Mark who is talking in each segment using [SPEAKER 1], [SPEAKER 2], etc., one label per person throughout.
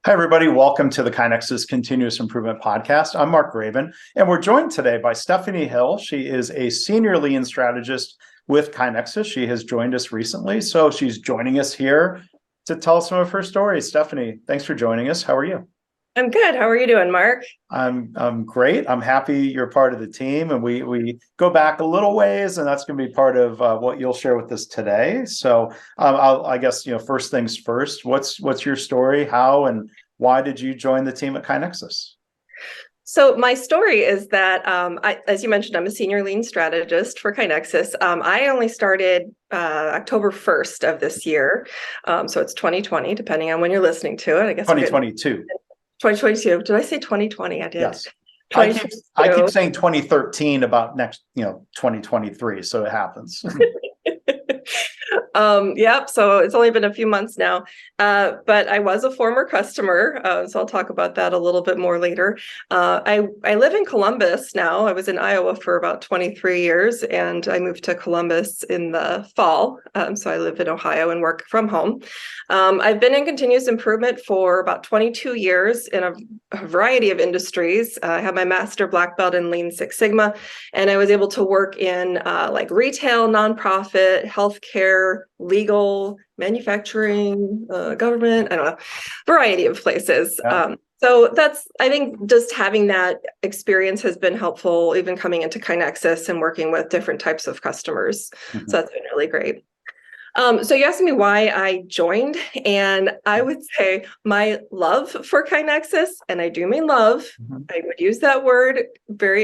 [SPEAKER 1] Hi, everybody. Welcome to the KaiNexus Continuous Improvement Podcast. I'm Mark Graven, and we're joined today by Stephanie Hill. She is a Senior Lean Strategist with KaiNexus. She has joined us recently, so she's joining us here to tell us some of her stories. Stephanie, thanks for joining us. How are you?
[SPEAKER 2] I'm good. How are you doing, Mark?
[SPEAKER 1] I'm great. I'm happy you're part of the team, and we go back a little ways, and that's going to be part of what you'll share with us today. So, I guess first things first. What's your story? How and why did you join the team at KaiNexus?
[SPEAKER 2] So my story is that, as you mentioned, I'm a Senior Lean Strategist for KaiNexus. I only started October 1st of this year, so it's 2020, depending on when you're listening to it. I guess
[SPEAKER 1] 2022.
[SPEAKER 2] 2022. Did I say 2020? I did.
[SPEAKER 1] Yes. I keep saying 2013 about next, 2023. So it happens.
[SPEAKER 2] Yep. So it's only been a few months now, but I was a former customer, so I'll talk about that a little bit more later. I live in Columbus now. I was in Iowa for about 23 years, and I moved to Columbus in the fall. So I live in Ohio and work from home. I've been in continuous improvement for about 22 years in a variety of industries. I have my master black belt in Lean Six Sigma, and I was able to work in like retail, nonprofit, healthcare, legal, manufacturing, government, I don't know, variety of places.
[SPEAKER 1] Yeah.
[SPEAKER 2] So I think just having that experience has been helpful, even coming into KaiNexus and working with different types of customers. Mm-hmm. So that's been really great. So you asked me why I joined, and I would say my love for KaiNexus, and I do mean love, mm-hmm. I would use that word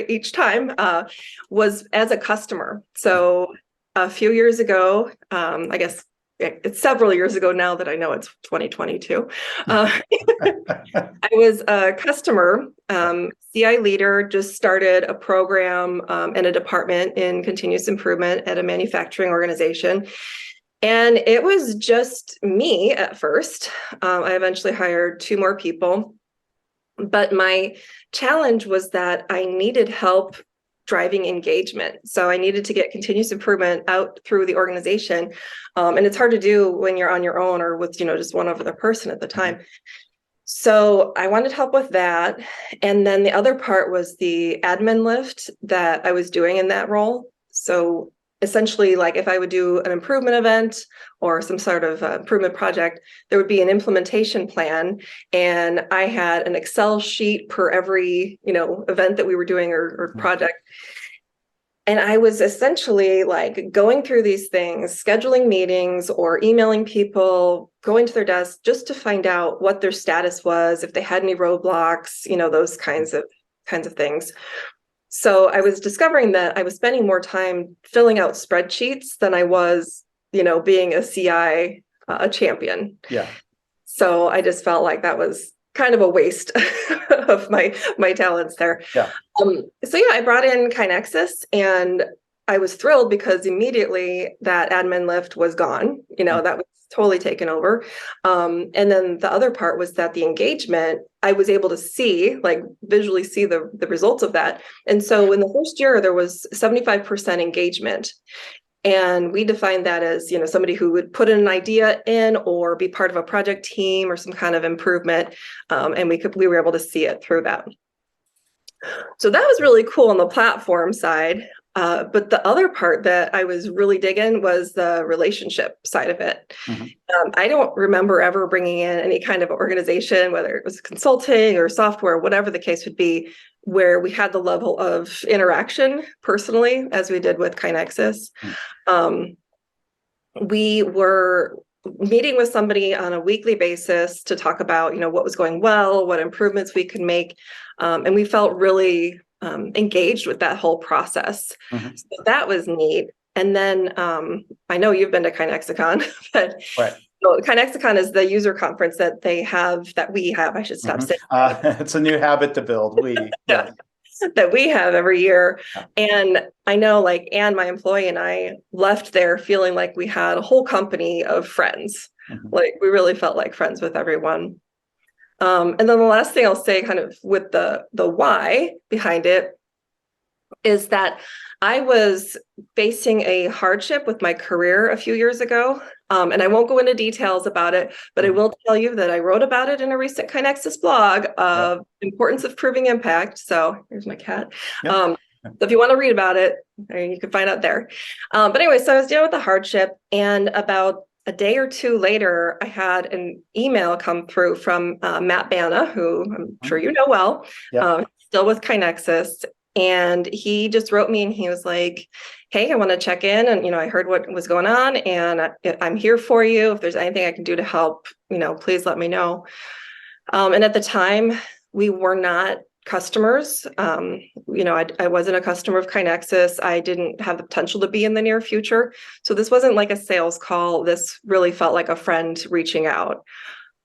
[SPEAKER 2] each time, was as a customer. So a few years ago, I guess it's several years ago now that I know it's 2022. I was a customer, CI leader, just started a program and a department in continuous improvement at a manufacturing organization. And it was just me at first. I eventually hired 2 more people. But my challenge was that I needed help driving engagement. So I needed to get continuous improvement out through the organization. And it's hard to do when you're on your own or with, just one other person at the time. So I wanted help with that. And then the other part was the admin lift that I was doing in that role. So essentially, like if I would do an improvement event or some sort of improvement project, there would be an implementation plan. And I had an Excel sheet per every, event that we were doing or project. And I was essentially like going through these things, scheduling meetings or emailing people, going to their desk just to find out what their status was, if they had any roadblocks, those kinds of things. So I was discovering that I was spending more time filling out spreadsheets than I was, being a CI champion.
[SPEAKER 1] Yeah.
[SPEAKER 2] So I just felt like that was kind of a waste of my talents there.
[SPEAKER 1] Yeah.
[SPEAKER 2] I brought in KaiNexus, and I was thrilled because immediately that admin lift was gone. That was totally taken over. And then the other part was that the engagement, I was able to see, like visually see the results of that. And so in the first year, there was 75% engagement. And we defined that as, somebody who would put an idea in or be part of a project team or some kind of improvement. And we were able to see it through that. So that was really cool on the platform side. But the other part that I was really digging was the relationship side of it. Mm-hmm. I don't remember ever bringing in any kind of organization, whether it was consulting or software, whatever the case would be, where we had the level of interaction personally as we did with KaiNexus. Mm-hmm. We were meeting with somebody on a weekly basis to talk about, what was going well, what improvements we could make. And we felt really engaged with that whole process. Mm-hmm. So that was neat. And then I know you've been to KaiNexicon, but
[SPEAKER 1] right.
[SPEAKER 2] So KaiNexicon is the user conference that we have. I should stop saying.
[SPEAKER 1] It's a new habit to build.
[SPEAKER 2] Yeah. That we have every year. Yeah. And I know like Anne, my employee, and I left there feeling like we had a whole company of friends. Mm-hmm. Like we really felt like friends with everyone. And then the last thing I'll say kind of with the why behind it is that I was facing a hardship with my career a few years ago. And I won't go into details about it, but I will tell you that I wrote about it in a recent KaiNexus blog of importance of proving impact. So here's my cat. So if you want to read about it, you can find out there. But anyway, so I was dealing with the hardship, and about a day or two later, I had an email come through from Matt Banna, who I'm sure you know well, still with KaiNexus. And he just wrote me and he was like, hey, I want to check in. And, I heard what was going on and I'm here for you. If there's anything I can do to help, please let me know. And at the time, we were not customers. I wasn't a customer of KaiNexus. I didn't have the potential to be in the near future. So this wasn't like a sales call. This really felt like a friend reaching out.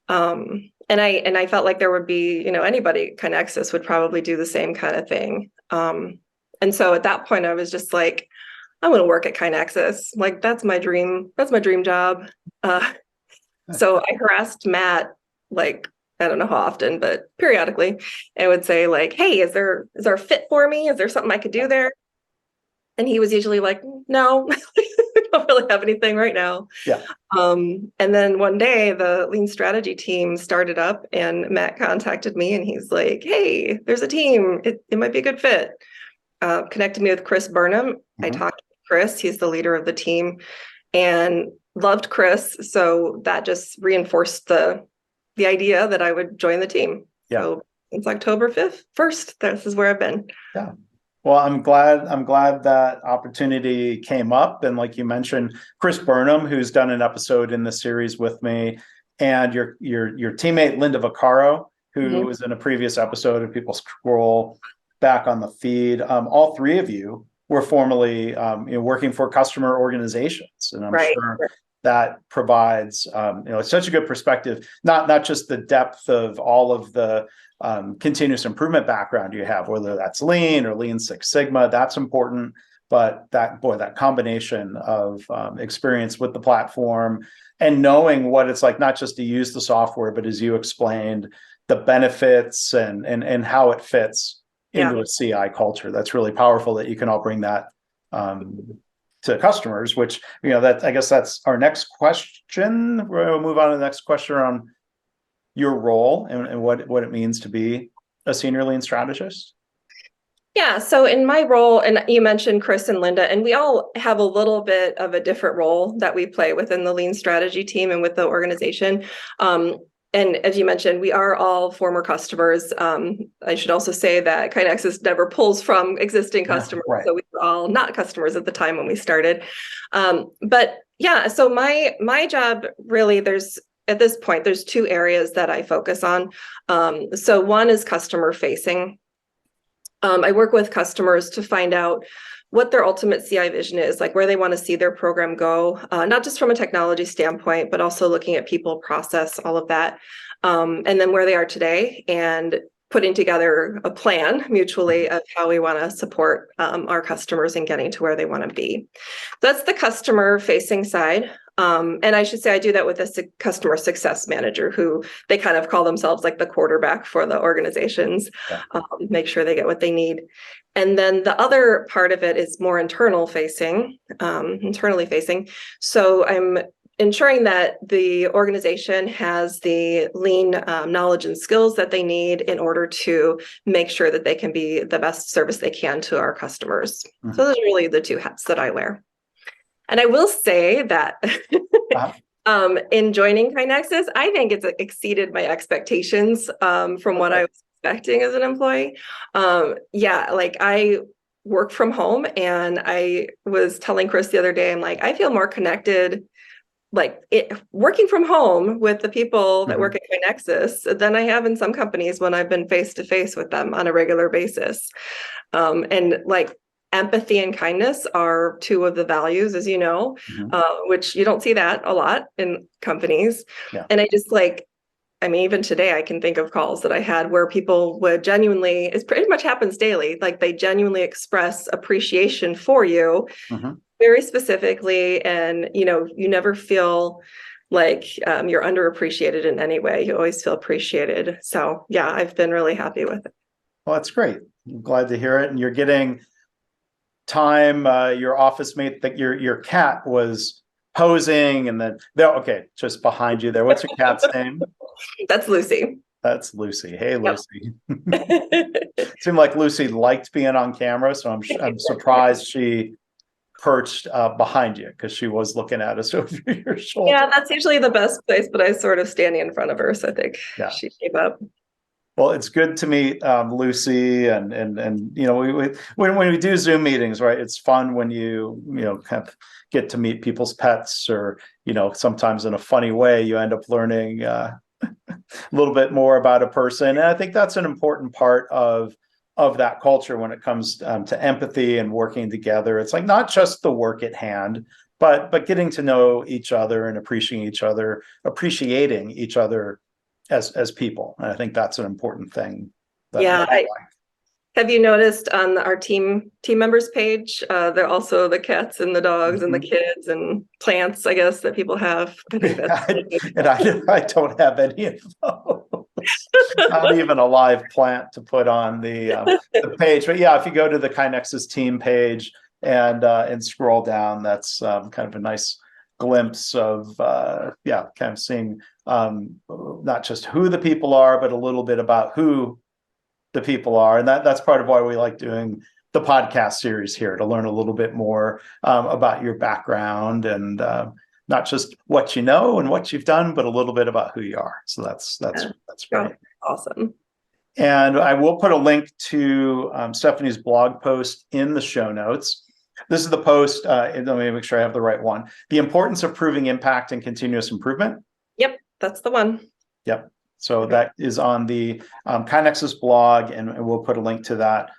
[SPEAKER 2] And I felt like there would be, anybody at KaiNexus would probably do the same kind of thing. And so at that point, I was just like, I want to work at KaiNexus. Like, that's my dream. That's my dream job. So I harassed Matt, like, I don't know how often, but periodically, and would say like, hey, is there a fit for me? Is there something I could do there? And he was usually like, no, we don't really have anything right now.
[SPEAKER 1] Yeah.
[SPEAKER 2] And then one day the Lean Strategy team started up and Matt contacted me and he's like, hey, there's a team. It might be a good fit. Connected me with Chris Burnham. I talked to Chris. He's the leader of the team and loved Chris. So that just reinforced the idea that I would join the team.
[SPEAKER 1] Yeah.
[SPEAKER 2] So since October 1st, this is where I've been.
[SPEAKER 1] Yeah. Well, I'm glad that opportunity came up. And like you mentioned, Chris Burnham, who's done an episode in the series with me, and your teammate, Linda Vaccaro, who was in a previous episode, and people scroll back on the feed. All three of you were formerly working for customer organizations. And I'm sure that provides such a good perspective, not just the depth of all of the continuous improvement background you have, whether that's Lean or Lean Six Sigma, that's important. But that combination of experience with the platform and knowing what it's like, not just to use the software, but as you explained, the benefits and how it fits into a CI culture. That's really powerful that you can all bring that to customers, which, that I guess that's our next question. We'll move on to the next question around your role and what it means to be a senior lean strategist.
[SPEAKER 2] Yeah. So in my role, and you mentioned Chris and Linda, and we all have a little bit of a different role that we play within the Lean Strategy team and with the organization. And as you mentioned, we are all former customers. I should also say that KaiNexus never pulls from existing customers. So we were all not customers at the time when we started. But yeah, so my job really, at this point, there's two areas that I focus on. So one is customer facing. I work with customers to find out what their ultimate CI vision is, like where they want to see their program go, not just from a technology standpoint, but also looking at people, process, all of that, and then where they are today and putting together a plan mutually of how we want to support our customers in getting to where they want to be. That's the customer facing side. And I should say I do that with a customer success manager who they kind of call themselves like the quarterback for the organizations, make sure they get what they need. And then the other part of it is more internally facing. So I'm ensuring that the organization has the lean knowledge and skills that they need in order to make sure that they can be the best service they can to our customers. So those are really the two hats that I wear. And I will say that in joining KaiNexus, I think it's exceeded my expectations from what I was expecting as an employee. Like I work from home, and I was telling Chris the other day, I'm like, I feel more connected working from home with the people that work at KaiNexus than I have in some companies when I've been face to face with them on a regular basis. And like empathy and kindness are two of the values, as you know, which you don't see that a lot in companies. And I just even today I can think of calls that I had where people would genuinely, it pretty much happens daily, like they genuinely express appreciation for you very specifically. And, you never feel like you're underappreciated in any way. You always feel appreciated. So yeah, I've been really happy with it.
[SPEAKER 1] Well, that's great. I'm glad to hear it. And you're getting time, your office mate, that your cat was posing, and then okay, just behind you there. What's your cat's name?
[SPEAKER 2] That's Lucy.
[SPEAKER 1] That's Lucy. Hey,
[SPEAKER 2] Yep.
[SPEAKER 1] Lucy. Seemed like Lucy liked being on camera, so I'm surprised she perched behind you because she was looking at us over your shoulder.
[SPEAKER 2] Yeah, that's usually the best place, but I was sort of standing in front of her, so I think she gave up.
[SPEAKER 1] Well, it's good to meet Lucy, and when we do Zoom meetings, right? It's fun when you kind of get to meet people's pets, or sometimes in a funny way you end up learning a little bit more about a person, and I think that's an important part of that culture when it comes to empathy and working together. It's like not just the work at hand, but getting to know each other and appreciating each other as people. And I think that's an important thing.
[SPEAKER 2] Have you noticed on our team members page, they're also the cats and the dogs and the kids and plants, I guess, that people have. I think that's
[SPEAKER 1] I don't have any of those. Not even a live plant to put on the page. But yeah, if you go to the KaiNexus team page and scroll down, that's kind of a nice glimpse of kind of seeing not just who the people are, but a little bit about who the people are. And that's part of why we like doing the podcast series here, to learn a little bit more about your background, and not just what you know and what you've done, but a little bit about who you are. So that's great.
[SPEAKER 2] Awesome.
[SPEAKER 1] And I will put a link to Stephanie's blog post in the show notes. This is the post, let me make sure I have the right one. The importance of proving impact and continuous improvement.
[SPEAKER 2] Yep, that's the one.
[SPEAKER 1] Yep. So that is on the KaiNexus blog, and we'll put a link to that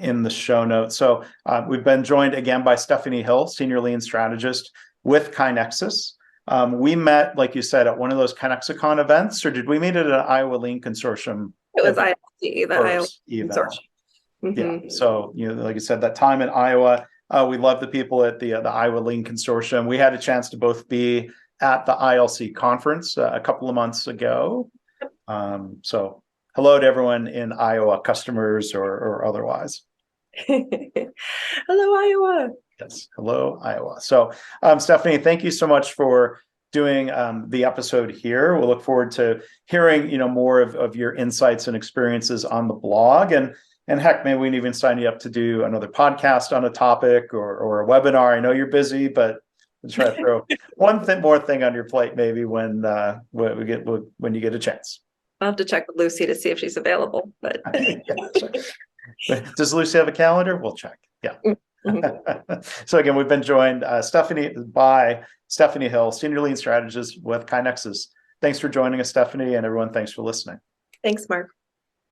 [SPEAKER 1] in the show notes. So we've been joined again by Stephanie Hill, Senior Lean Strategist with KaiNexus. We met, like you said, at one of those KaiNexicon events, or did we meet at an Iowa Lean Consortium? It
[SPEAKER 2] was ILC, the Iowa Consortium.
[SPEAKER 1] Yeah. So, like you said, that time in Iowa, we love the people at the Iowa Lean Consortium. We had a chance to both be at the ILC conference a couple of months ago. So hello to everyone in Iowa, customers or otherwise.
[SPEAKER 2] Hello, Iowa.
[SPEAKER 1] Yes. Hello, Iowa. So Stephanie, thank you so much for doing the episode here. We'll look forward to hearing, more of your insights and experiences on the blog, and heck, maybe we can even sign you up to do another podcast on a topic or a webinar. I know you're busy, but we'll try to throw one more thing on your plate, maybe when you get a chance.
[SPEAKER 2] I'll have to check with Lucy to see if she's available. But
[SPEAKER 1] does Lucy have a calendar? We'll check. Yeah. So again, we've been joined by Stephanie Hill, Senior Lean Strategist with KaiNexus. Thanks for joining us, Stephanie, and everyone, thanks for listening.
[SPEAKER 2] Thanks, Mark.